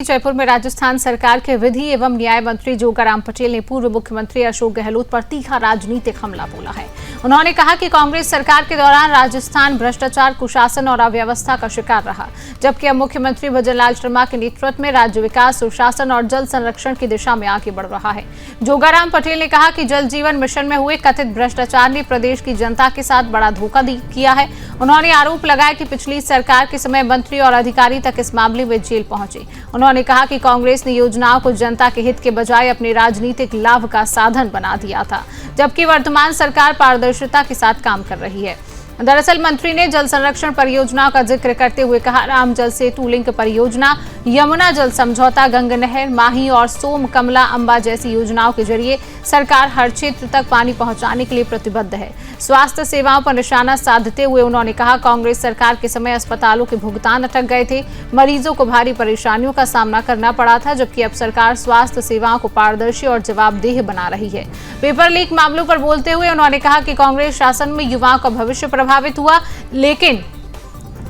जयपुर में राजस्थान सरकार के विधि एवं न्याय मंत्री जोगाराम पटेल ने पूर्व मुख्यमंत्री अशोक गहलोत पर तीखा राजनीतिक हमला बोला है। उन्होंने कहा कि कांग्रेस सरकार के दौरान राजस्थान भ्रष्टाचार, कुशासन और अव्यवस्था का शिकार रहा, जबकि अब मुख्यमंत्री भजनलाल शर्मा के नेतृत्व में राज्य विकास, सुशासन और जल संरक्षण की दिशा में आगे बढ़ रहा है। जोगाराम पटेल ने कहा कि जल जीवन मिशन में हुए कथित भ्रष्टाचार ने प्रदेश की जनता के साथ बड़ा धोखा किया है। उन्होंने आरोप लगाया कि पिछली सरकार के समय मंत्री और अधिकारी तक इस मामले में जेल पहुंचे। उन्होंने कहा कि कांग्रेस ने योजनाओं को जनता के हित के बजाय अपने राजनीतिक लाभ का साधन बना दिया था, जबकि वर्तमान सरकार पारदर्शिता के साथ काम कर रही है। दरअसल मंत्री ने जल संरक्षण परियोजनाओं का जिक्र करते हुए कहा, राम जल सेतु लिंक परियोजना, यमुना जल समझौता, गंगा नहर, माही और सोम, कमला, अंबा जैसी योजनाओं के जरिए सरकार हर क्षेत्र तक पानी पहुंचाने के लिए प्रतिबद्ध है। स्वास्थ्य सेवाओं पर निशाना साधते हुए उन्होंने कहा, कांग्रेस सरकार के समय अस्पतालों के भुगतान अटक गए थे, मरीजों को भारी परेशानियों का सामना करना पड़ा था, जबकि अब सरकार स्वास्थ्य सेवाओं को पारदर्शी और जवाबदेह बना रही है। पेपर लीक मामलों पर बोलते हुए उन्होंने कहा कि कांग्रेस शासन में युवाओं का भविष्य प्रभावित हुआ, लेकिन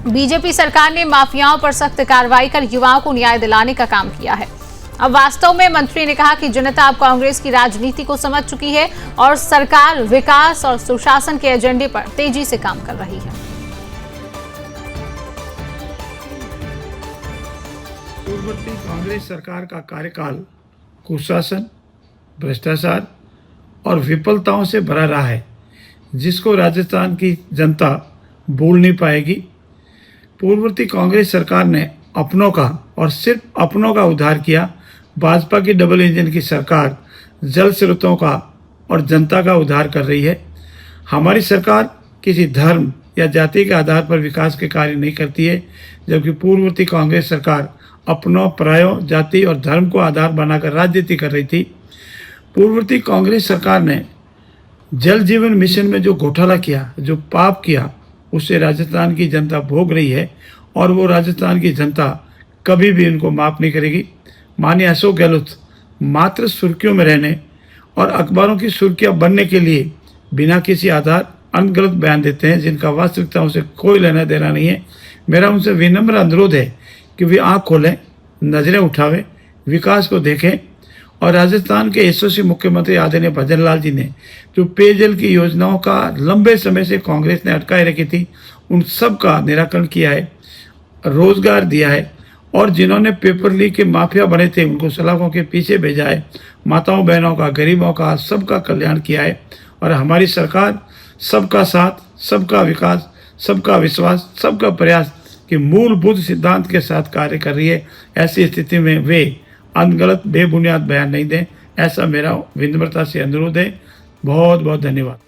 बीजेपी सरकार ने माफियाओं पर सख्त कार्रवाई कर युवाओं को न्याय दिलाने का काम किया है। अब वास्तव में मंत्री ने कहा कि जनता अब कांग्रेस की राजनीति को समझ चुकी है और सरकार विकास और सुशासन के एजेंडे पर तेजी से काम कर रही है। पूर्ववर्ती कांग्रेस सरकार का कार्यकाल कुशासन, भ्रष्टाचार और विफलताओं से भरा रहा है, जिसको राजस्थान की जनता भूल नहीं पाएगी। पूर्ववर्ती कांग्रेस सरकार ने अपनों का और सिर्फ अपनों का उद्धार किया। भाजपा की डबल इंजन की सरकार जल स्रोतों का और जनता का उद्धार कर रही है। हमारी सरकार किसी धर्म या जाति के आधार पर विकास के कार्य नहीं करती है, जबकि पूर्ववर्ती कांग्रेस सरकार अपनों, परायों, जाति और धर्म को आधार बनाकर राजनीति कर रही थी। पूर्ववर्ती कांग्रेस सरकार ने जल जीवन मिशन में जो घोटाला किया, जो पाप किया, उसे राजस्थान की जनता भोग रही है और वो राजस्थान की जनता कभी भी इनको माफ़ नहीं करेगी। माननीय अशोक गहलोत मात्र सुर्खियों में रहने और अखबारों की सुर्खियां बनने के लिए बिना किसी आधार अनगलत बयान देते हैं, जिनका वास्तविकताओं से कोई लेना देना नहीं है। मेरा उनसे विनम्र अनुरोध है कि वे आँख खोलें, नज़रें उठावें, विकास को देखें और राजस्थान के यशस्वी मुख्यमंत्री आदरणीय भजनलाल जी ने जो पेयजल की योजनाओं का लंबे समय से कांग्रेस ने अटकाए रखी थी, उन सब का निराकरण किया है, रोजगार दिया है और जिन्होंने पेपर लीक के माफिया बने थे उनको सलाखों के पीछे भेजा है। माताओं बहनों का, गरीबों का, सबका कल्याण किया है और हमारी सरकार सबका साथ, सबका विकास, सबका विश्वास, सबका प्रयास के मूलभूत सिद्धांत के साथ कार्य कर रही है। ऐसी स्थिति में वे अनगलत बेबुनियाद बयान नहीं दें, ऐसा मेरा विनम्रता से अनुरोध है। बहुत बहुत धन्यवाद।